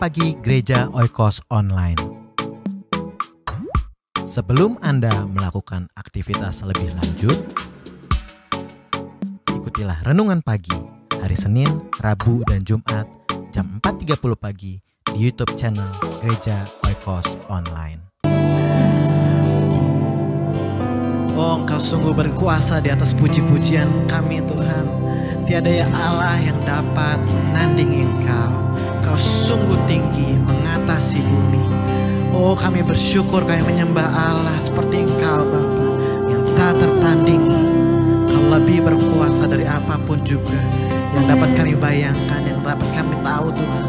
Pagi Gereja Oikos Online. Sebelum Anda melakukan aktivitas lebih lanjut, ikutilah Renungan Pagi hari Senin, Rabu, dan Jumat jam 4.30 pagi di YouTube channel Gereja Oikos Online. Oh, Engkau sungguh berkuasa di atas puji-pujian kami, Tuhan. Tiada ya Allah yang dapat menandingi Engkau. Engkau sungguh tinggi mengatasi bumi. Oh, kami bersyukur kami menyembah Allah seperti Engkau, Bapa, yang tak tertandingi. Engkau lebih berkuasa dari apapun juga yang dapat kami bayangkan, yang dapat kami tahu, Tuhan.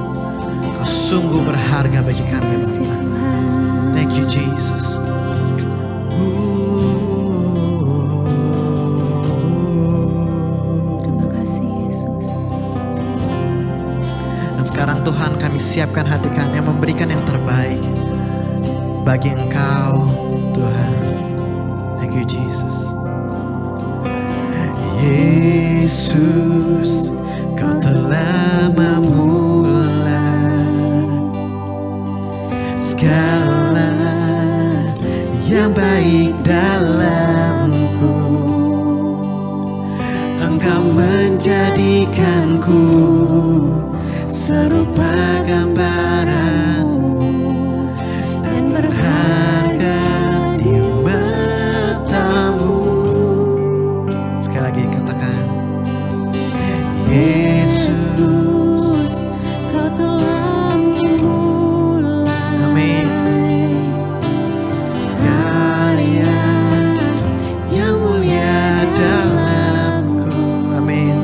Engkau sungguh berharga bagi kami, Bapa. Thank you, Jesus. Sekarang Tuhan, kami siapkan hati kami memberikan yang terbaik bagi Engkau, Tuhan. Thank you, Jesus. Yesus, Kau telah memulai segala yang baik dalamku. Engkau menjadikanku serupa gambaran-Mu dan berharga di mata-Mu. Sekali lagi katakan, Yesus, Kau telah memulai. Amin. Karya yang mulia dalamku. Amin.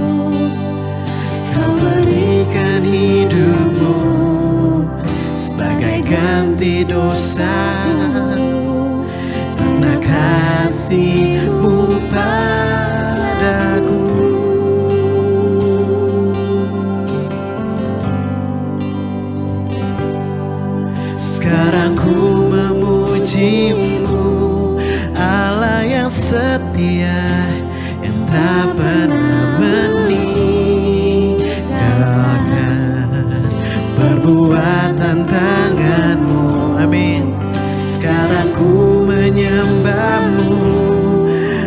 Kau berikan hidup-Mu sebagai ganti dosa, karena kasih-Mu padaku. Sekarang ku memuji-Mu, Allah yang setia, yang tak pernah meninggalkan perbuatan tangan-Mu. Amin. Sekarang ku menyembah-Mu,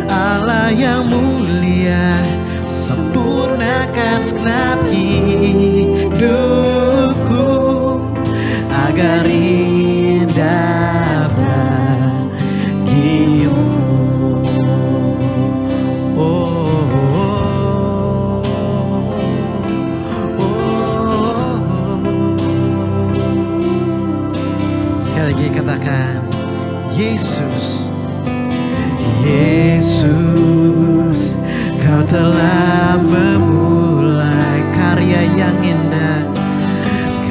Allah yang mulia, sempurnakan segenap hidupku agar indah bagi-Mu. Sekali lagi katakan, Yesus, Yesus, Kau telah memulai karya yang indah,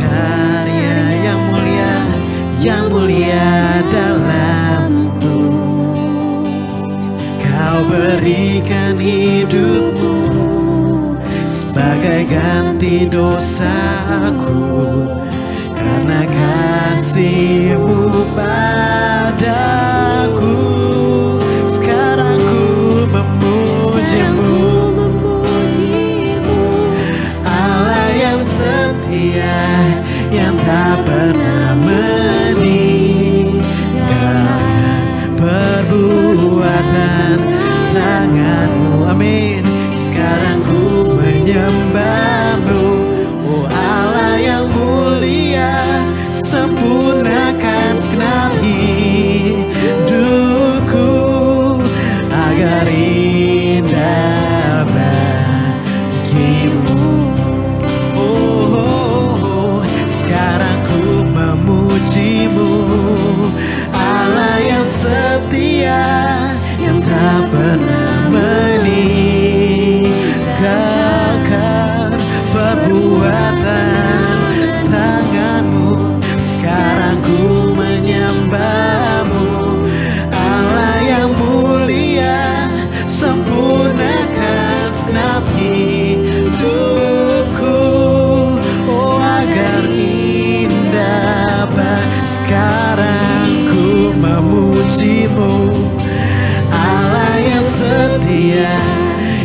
karya yang mulia dalamku. Kau berikan hidup-Mu sebagai ganti dosaku, karena kasih-Mu padaku. Sekarang ku memuji-Mu, Allah yang setia, yang tak pernah meninggalkan perbuatan tangan-Mu. Amin. Sekarang ku menyembah-Mu, oh Allah yang mulia, sempurnakan segenap hidupku agar indah bagi-Mu. Sekarang ku memuji-Mu, Allah yang setia, yang tak pernah meninggalkan perbuatan tangan-Mu. Sekarang ku menyembah-Mu, Allah yang mulia, sempurnakan segenap hidupku, oh agar indah bagi. Sekarang ku memuji-Mu, Allah yang setia,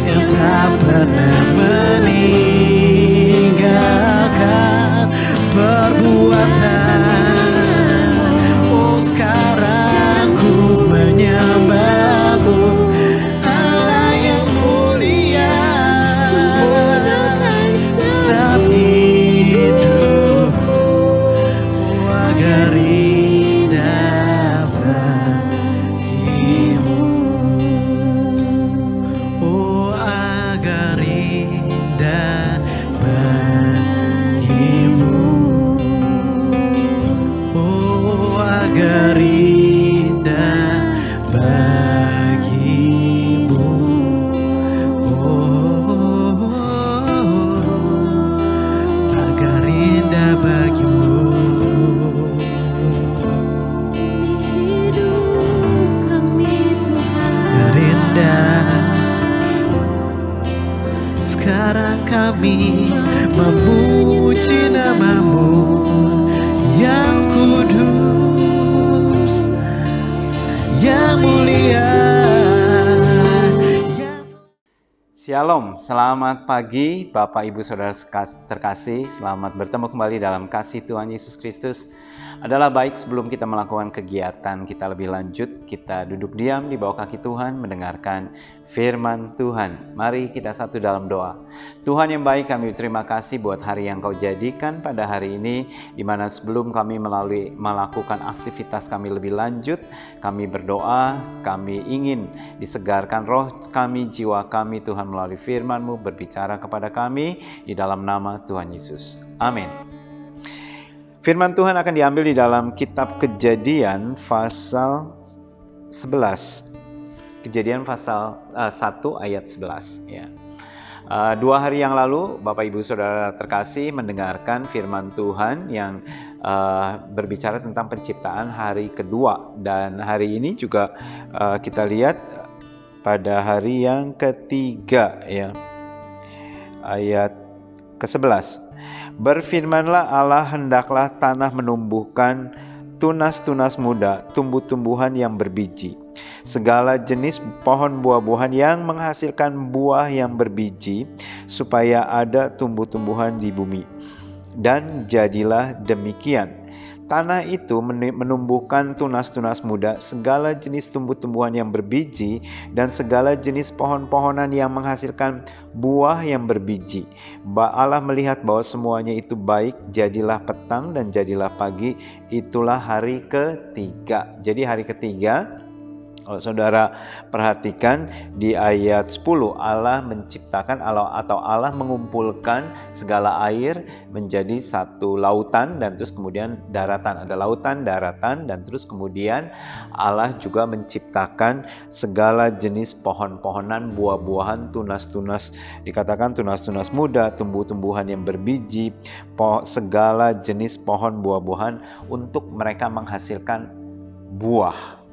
yang tak pernah meninggalkan perbuatan Oh, sekarang ku menyembah-Mu, Allah yang mulia. Setiap hidupku, oh, agar indah bagimu. Oh, agar indah bagimu. Oh, agar indah bagimu. Oh, agar indah bagimu. Agar indah. Sekarang kami memuji nama-Mu yang kudus, yang mulia. Shalom, selamat pagi Bapak Ibu Saudara terkasih. Selamat bertemu kembali dalam kasih Tuhan Yesus Kristus. Adalah baik sebelum kita melakukan kegiatan kita lebih lanjut, kita duduk diam di bawah kaki Tuhan mendengarkan firman Tuhan. Mari kita satu dalam doa. Tuhan yang baik, kami terima kasih buat hari yang Kau jadikan pada hari ini, di mana sebelum kami melakukan aktivitas kami lebih lanjut, kami berdoa, kami ingin disegarkan roh kami, jiwa kami Tuhan melalui firman-Mu, berbicara kepada kami di dalam nama Tuhan Yesus. Amin. Firman Tuhan akan diambil di dalam kitab Kejadian pasal 11. Kejadian pasal 1 ayat 11 ya. 2 hari yang lalu Bapak Ibu Saudara terkasih mendengarkan firman Tuhan yang berbicara tentang penciptaan hari kedua, dan hari ini juga kita lihat pada hari yang ketiga ya. Ayat ke-11. Berfirmanlah Allah, hendaklah tanah menumbuhkan tunas-tunas muda, tumbuh-tumbuhan yang berbiji, segala jenis pohon buah-buahan yang menghasilkan buah yang berbiji, supaya ada tumbuh-tumbuhan di bumi. Dan jadilah demikian. Tanah itu menumbuhkan tunas-tunas muda, segala jenis tumbuh-tumbuhan yang berbiji, dan segala jenis pohon-pohonan yang menghasilkan buah yang berbiji. Allah melihat bahwa semuanya itu baik. Jadilah petang dan jadilah pagi, itulah hari ketiga. Jadi hari ketiga, kalau saudara perhatikan di ayat 10, Allah menciptakan atau Allah mengumpulkan segala air menjadi satu lautan, dan terus kemudian daratan. Ada lautan, daratan, dan terus kemudian Allah juga menciptakan segala jenis pohon-pohonan, buah-buahan, tunas-tunas, dikatakan tunas-tunas muda, tumbuh-tumbuhan yang berbiji, segala jenis pohon buah-buahan untuk mereka menghasilkan buah.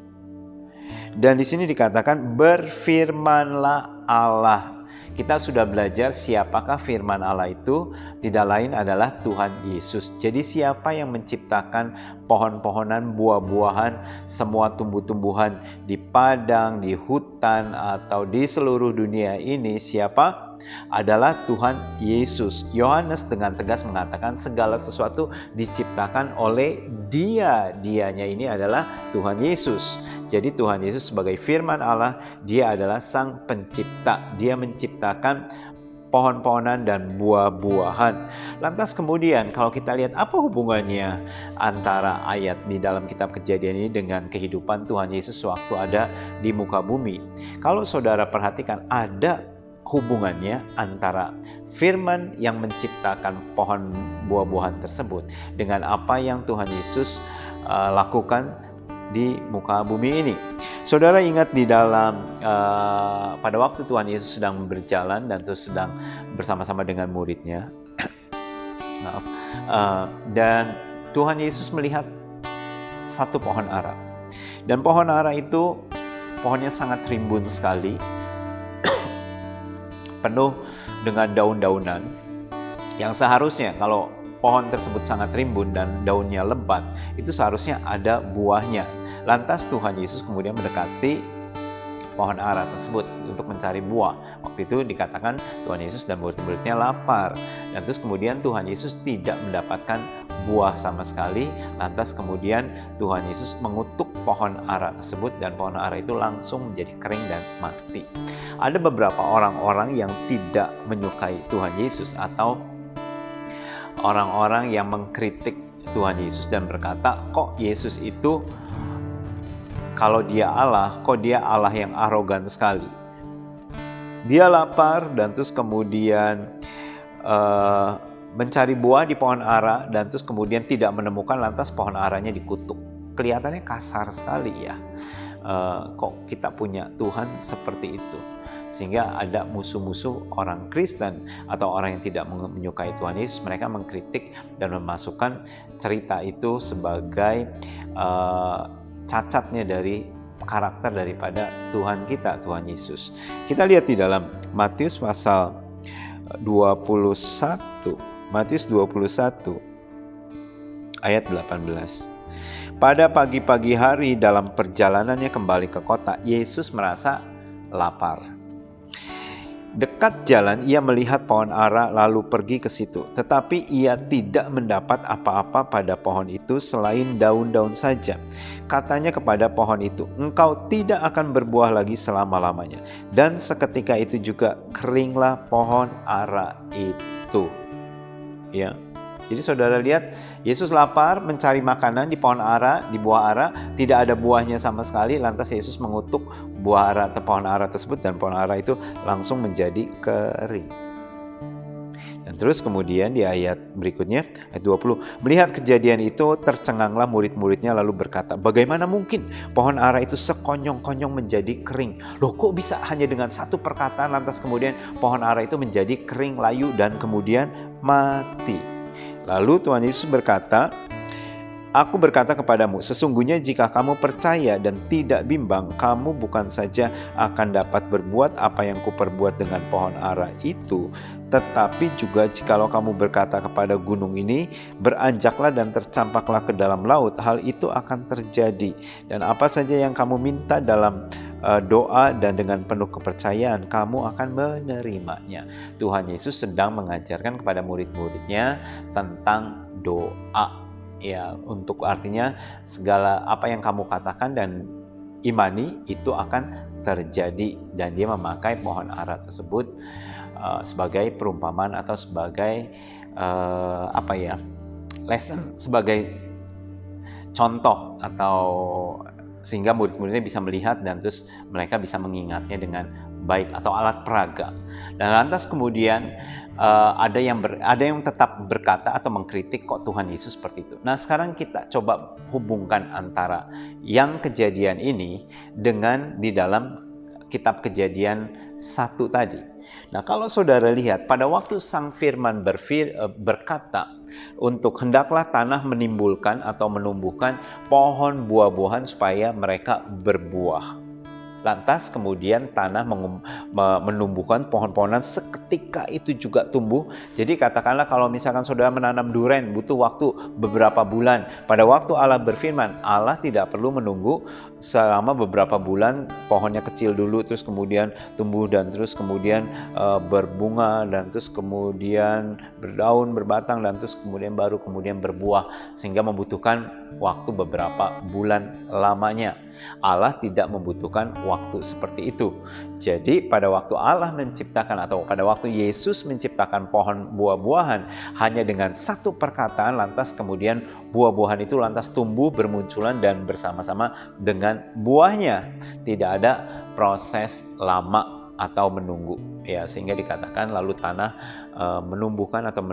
Dan di sini dikatakan berfirmanlah Allah. Kita sudah belajar siapakah firman Allah itu, tidak lain adalah Tuhan Yesus. Jadi siapa yang menciptakan pohon-pohonan, buah-buahan, semua tumbuh-tumbuhan di padang, di hutan, atau di seluruh dunia ini, siapa? Adalah Tuhan Yesus. Yohanes dengan tegas mengatakan segala sesuatu diciptakan oleh Dia. Dianya ini adalah Tuhan Yesus. Jadi Tuhan Yesus sebagai firman Allah, Dia adalah Sang Pencipta. Dia menciptakan pohon-pohonan dan buah-buahan. Lantas kemudian kalau kita lihat apa hubungannya antara ayat di dalam kitab Kejadian ini dengan kehidupan Tuhan Yesus waktu ada di muka bumi. Kalau saudara perhatikan, ada hubungannya antara firman yang menciptakan pohon buah-buahan tersebut dengan apa yang Tuhan Yesus lakukan di muka bumi ini. Saudara ingat di dalam pada waktu Tuhan Yesus sedang berjalan dan terus sedang bersama-sama dengan muridnya, dan Tuhan Yesus melihat satu pohon ara, dan pohon ara itu pohonnya sangat rimbun sekali, penuh dengan daun-daunan yang seharusnya kalau pohon tersebut sangat rimbun dan daunnya lebat, itu seharusnya ada buahnya. Lantas Tuhan Yesus kemudian mendekati pohon ara tersebut untuk mencari buah. waktu itu dikatakan Tuhan Yesus dan murid-muridnya lapar. Dan terus kemudian Tuhan Yesus tidak mendapatkan buah sama sekali. Lantas kemudian Tuhan Yesus mengutuk pohon ara tersebut dan pohon ara itu langsung menjadi kering dan mati. Ada beberapa orang-orang yang tidak menyukai Tuhan Yesus atau orang-orang yang mengkritik Tuhan Yesus dan berkata, kok Yesus itu kalau dia Allah, kok dia Allah yang arogan sekali. Dia lapar dan terus kemudian mencari buah di pohon ara dan terus kemudian tidak menemukan, lantas pohon aranya dikutuk. Kelihatannya kasar sekali ya. Kok kita punya Tuhan seperti itu. Sehingga ada musuh-musuh orang Kristen atau orang yang tidak menyukai Tuhan Yesus, mereka mengkritik dan memasukkan cerita itu sebagai cacatnya dari karakter daripada Tuhan kita, Tuhan Yesus. Kita lihat di dalam Matius pasal 21, Matius 21 ayat 18. Pada pagi-pagi hari dalam perjalanannya kembali ke kota, Yesus merasa lapar. Dekat jalan ia melihat pohon ara lalu pergi ke situ. Tetapi ia tidak mendapat apa-apa pada pohon itu selain daun-daun saja. Katanya kepada pohon itu, engkau tidak akan berbuah lagi selama-lamanya. Dan seketika itu juga keringlah pohon ara itu. Ya. Jadi saudara lihat, Yesus lapar mencari makanan di pohon ara, di buah ara, tidak ada buahnya sama sekali. Lantas Yesus mengutuk buah ara atau pohon ara tersebut dan pohon ara itu langsung menjadi kering. Dan terus kemudian di ayat berikutnya, ayat 20, melihat kejadian itu tercenganglah murid-muridnya lalu berkata, bagaimana mungkin pohon ara itu sekonyong-konyong menjadi kering? Loh, kok bisa hanya dengan satu perkataan lantas kemudian pohon ara itu menjadi kering, layu dan kemudian mati? Lalu Tuhan Yesus berkata, aku berkata kepadamu, sesungguhnya jika kamu percaya dan tidak bimbang, kamu bukan saja akan dapat berbuat apa yang kuperbuat dengan pohon ara itu, tetapi juga jikalau kamu berkata kepada gunung ini, beranjaklah dan tercampaklah ke dalam laut, hal itu akan terjadi. Dan apa saja yang kamu minta dalam doa dan dengan penuh kepercayaan, kamu akan menerimanya. Tuhan Yesus sedang mengajarkan kepada murid-muridnya tentang doa. Ya, untuk artinya segala apa yang kamu katakan dan imani itu akan terjadi. Dan dia memakai pohon ara tersebut sebagai perumpamaan atau sebagai lesson, sebagai contoh atau sehingga murid-muridnya bisa melihat dan terus mereka bisa mengingatnya dengan baik atau alat peraga. Dan lantas kemudian ada yang tetap berkata atau mengkritik, kok Tuhan Yesus seperti itu. Nah, sekarang kita coba hubungkan antara yang kejadian ini dengan di dalam kitab Kejadian 1 tadi. Nah, kalau saudara lihat pada waktu Sang Firman berkata untuk hendaklah tanah menimbulkan atau menumbuhkan pohon buah-buahan supaya mereka berbuah. Lantas kemudian tanah menumbuhkan pohon-pohonan seketika itu juga tumbuh. Jadi katakanlah kalau misalkan saudara menanam duren butuh waktu beberapa bulan. Pada waktu Allah berfirman, Allah tidak perlu menunggu selama beberapa bulan pohonnya kecil dulu, terus kemudian tumbuh dan terus kemudian berbunga dan terus kemudian berdaun, berbatang dan terus kemudian baru kemudian berbuah. Sehingga membutuhkan waktu beberapa bulan lamanya. Allah tidak membutuhkan waktu seperti itu. Jadi pada waktu Allah menciptakan atau pada waktu Yesus menciptakan pohon buah-buahan hanya dengan satu perkataan, lantas kemudian buah-buahan itu lantas tumbuh bermunculan dan bersama-sama dengan buahnya. Tidak ada proses lama atau menunggu ya, sehingga dikatakan lalu tanah menumbuhkan atau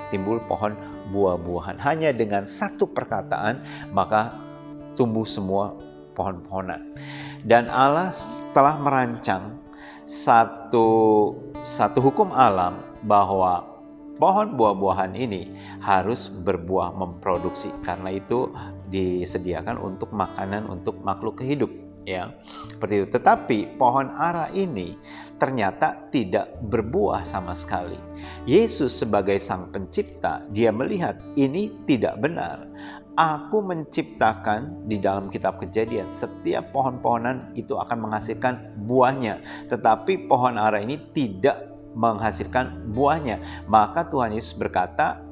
timbul pohon buah-buahan. Hanya dengan satu perkataan maka tumbuh semua pohon-pohonan. Dan Allah telah merancang satu hukum alam bahwa pohon buah-buahan ini harus berbuah, memproduksi. Karena itu disediakan untuk makanan untuk makhluk hidup, ya. Seperti itu. Tetapi pohon ara ini ternyata tidak berbuah sama sekali. Yesus sebagai sang pencipta, dia melihat ini tidak benar. Aku menciptakan di dalam kitab Kejadian, setiap pohon-pohonan itu akan menghasilkan buahnya. Tetapi pohon ara ini tidak menghasilkan buahnya. Maka Tuhan Yesus berkata,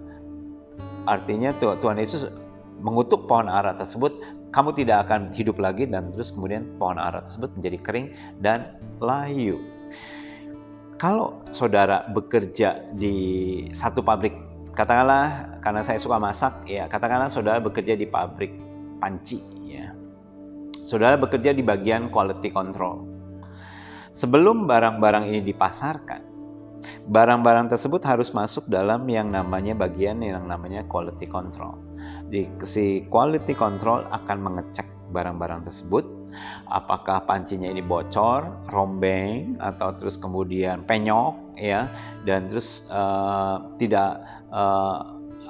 artinya Tuhan Yesus mengutuk pohon ara tersebut, kamu tidak akan hidup lagi, dan terus kemudian pohon ara tersebut menjadi kering dan layu. Kalau saudara bekerja di satu pabrik, katakanlah karena saya suka masak, ya katakanlah saudara bekerja di pabrik panci, ya. Saudara bekerja di bagian quality control. Sebelum barang-barang ini dipasarkan, barang-barang tersebut harus masuk dalam yang namanya bagian yang namanya quality control. Si quality control akan mengecek barang-barang tersebut, apakah pancinya ini bocor, rombeng, atau terus kemudian penyok, ya, dan terus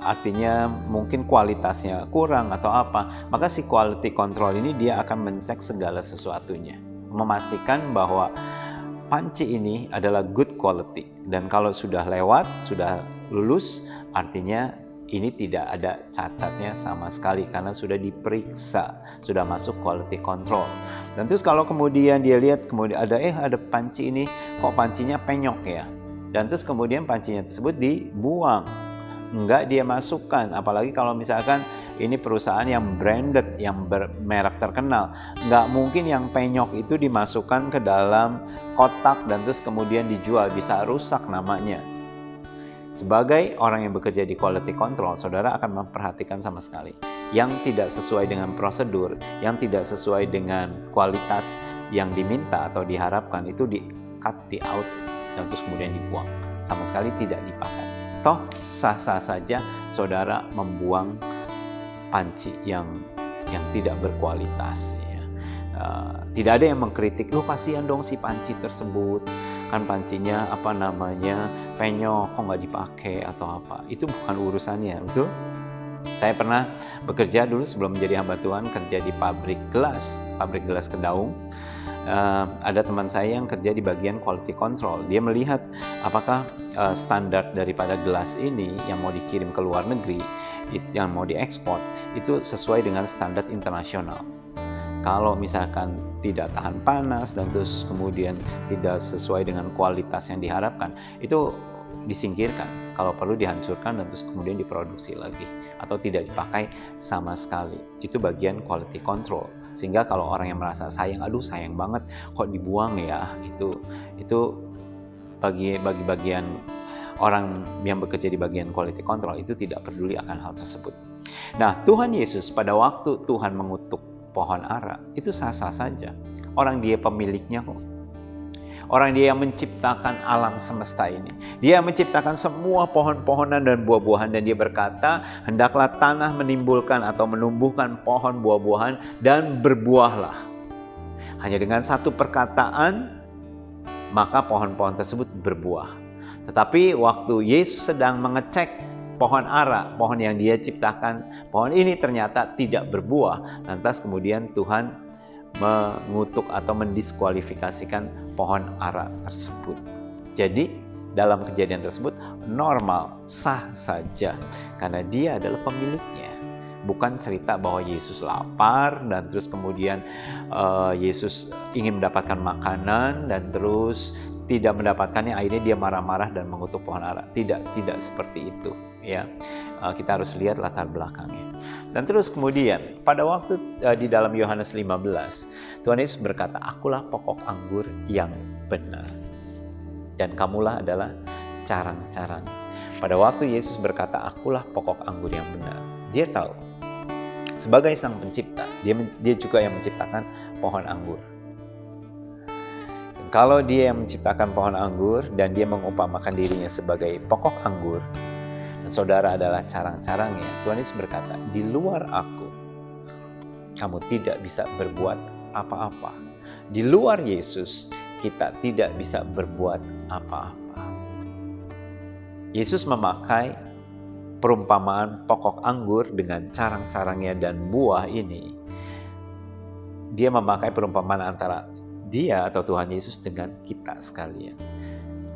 artinya mungkin kualitasnya kurang atau apa. Maka si quality control ini dia akan mencek segala sesuatunya, memastikan bahwa panci ini adalah good quality, dan kalau sudah lewat, sudah lulus, artinya ini tidak ada cacatnya sama sekali karena sudah diperiksa, sudah masuk quality control. Dan terus kalau kemudian dia lihat kemudian ada panci ini kok pancinya penyok, ya, dan terus kemudian pancinya tersebut dibuang, enggak dia masukkan. Apalagi kalau misalkan ini perusahaan yang branded, yang bermerek terkenal, enggak mungkin yang penyok itu dimasukkan ke dalam kotak dan terus kemudian dijual, bisa rusak namanya. Sebagai orang yang bekerja di quality control, saudara akan memperhatikan sama sekali yang tidak sesuai dengan prosedur, yang tidak sesuai dengan kualitas yang diminta atau diharapkan, itu di-cut, di-out, dan terus kemudian dibuang. Sama sekali tidak dipakai. Toh sah-sah saja saudara membuang panci yang tidak berkualitas, ya. Tidak ada yang mengkritik, lu kasihan dong si panci tersebut, kan pancinya penyok, kok nggak dipakai atau apa. Itu bukan urusannya, betul? Saya pernah bekerja dulu sebelum menjadi hamba Tuhan, kerja di pabrik gelas Kedaung. Ada teman saya yang kerja di bagian quality control. Dia melihat apakah standar daripada gelas ini yang mau dikirim ke luar negeri, yang mau diekspor, itu sesuai dengan standar internasional. Kalau misalkan tidak tahan panas dan terus kemudian tidak sesuai dengan kualitas yang diharapkan, itu disingkirkan. Kalau perlu dihancurkan dan terus kemudian diproduksi lagi atau tidak dipakai sama sekali. Itu bagian quality control. Sehingga kalau orang yang merasa sayang banget kok dibuang, ya, itu bagi bagian orang yang bekerja di bagian quality control itu tidak peduli akan hal tersebut. Nah, Tuhan Yesus pada waktu Tuhan mengutuk pohon ara itu sah-sah saja. Orang dia pemiliknya kok. Orang dia yang menciptakan alam semesta ini. Dia menciptakan semua pohon-pohonan dan buah-buahan, dan dia berkata, hendaklah tanah menimbulkan atau menumbuhkan pohon buah-buahan dan berbuahlah. Hanya dengan satu perkataan maka pohon-pohon tersebut berbuah. Tetapi waktu Yesus sedang mengecek pohon ara, pohon yang dia ciptakan, pohon ini ternyata tidak berbuah. Lantas kemudian Tuhan mengutuk atau mendiskualifikasikan pohon ara tersebut. Jadi dalam kejadian tersebut normal, sah saja, karena dia adalah pemiliknya. Bukan cerita bahwa Yesus lapar dan terus kemudian Yesus ingin mendapatkan makanan dan terus tidak mendapatkannya, akhirnya dia marah-marah dan mengutuk pohon ara. Tidak seperti itu, ya. Kita harus lihat latar belakangnya. Dan terus kemudian pada waktu di dalam Yohanes 15, Tuhan Yesus berkata, akulah pokok anggur yang benar dan kamulah adalah carang-carang. Pada waktu Yesus berkata, akulah pokok anggur yang benar, dia tahu sebagai sang pencipta, dia juga yang menciptakan pohon anggur. Kalau dia yang menciptakan pohon anggur dan dia mengumpamakan dirinya sebagai pokok anggur, dan saudara adalah carang-carangnya, Tuhan Yesus berkata, di luar aku, kamu tidak bisa berbuat apa-apa. Di luar Yesus, kita tidak bisa berbuat apa-apa. Yesus memakai perumpamaan pokok anggur dengan carang-carangnya dan buah ini. Dia memakai perumpamaan antara dia atau Tuhan Yesus dengan kita sekalian,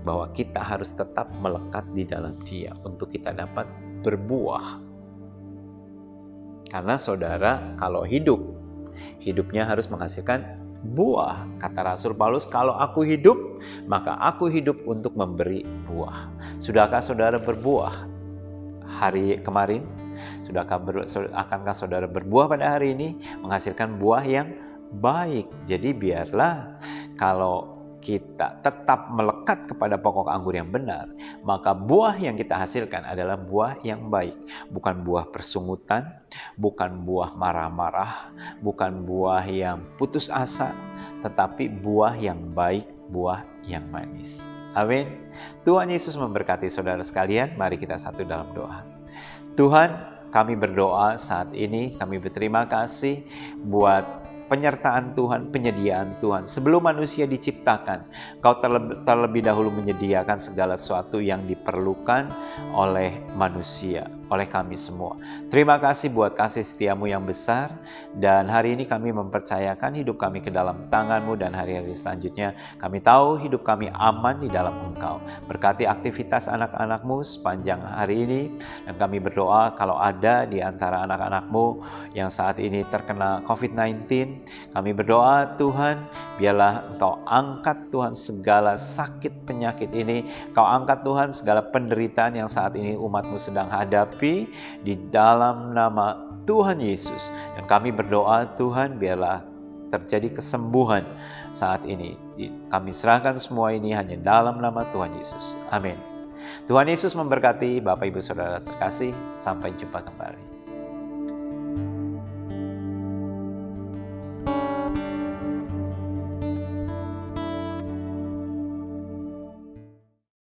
bahwa kita harus tetap melekat di dalam dia untuk kita dapat berbuah. Karena saudara kalau hidupnya harus menghasilkan buah. Kata Rasul Paulus, kalau aku hidup, maka aku hidup untuk memberi buah. Sudahkah saudara berbuah hari kemarin? Akankah saudara berbuah pada hari ini, menghasilkan buah yang baik? Jadi biarlah kalau kita tetap melekat kepada pokok anggur yang benar, maka buah yang kita hasilkan adalah buah yang baik. Bukan buah persungutan, bukan buah marah-marah, bukan buah yang putus asa, tetapi buah yang baik, buah yang manis. Amin. Tuhan Yesus memberkati saudara sekalian. Mari kita satu dalam doa. Tuhan, kami berdoa saat ini, kami berterima kasih buat penyertaan Tuhan, penyediaan Tuhan. Sebelum manusia diciptakan, Kau terlebih dahulu menyediakan segala sesuatu yang diperlukan oleh manusia, oleh kami semua. Terima kasih buat kasih setiamu yang besar, dan hari ini kami mempercayakan hidup kami ke dalam tangan-Mu, dan hari-hari selanjutnya kami tahu hidup kami aman di dalam Engkau. Berkati aktivitas anak-anak-Mu sepanjang hari ini, dan kami berdoa kalau ada di antara anak-anak-Mu yang saat ini terkena COVID-19, kami berdoa Tuhan, biarlah Engkau angkat Tuhan segala sakit penyakit ini. Kau angkat Tuhan segala penderitaan yang saat ini umat-Mu sedang hadapi di dalam nama Tuhan Yesus. Dan kami berdoa Tuhan, biarlah terjadi kesembuhan saat ini. Kami serahkan semua ini hanya dalam nama Tuhan Yesus. Amin. Tuhan Yesus memberkati Bapak Ibu Saudara terkasih. Sampai jumpa kembali.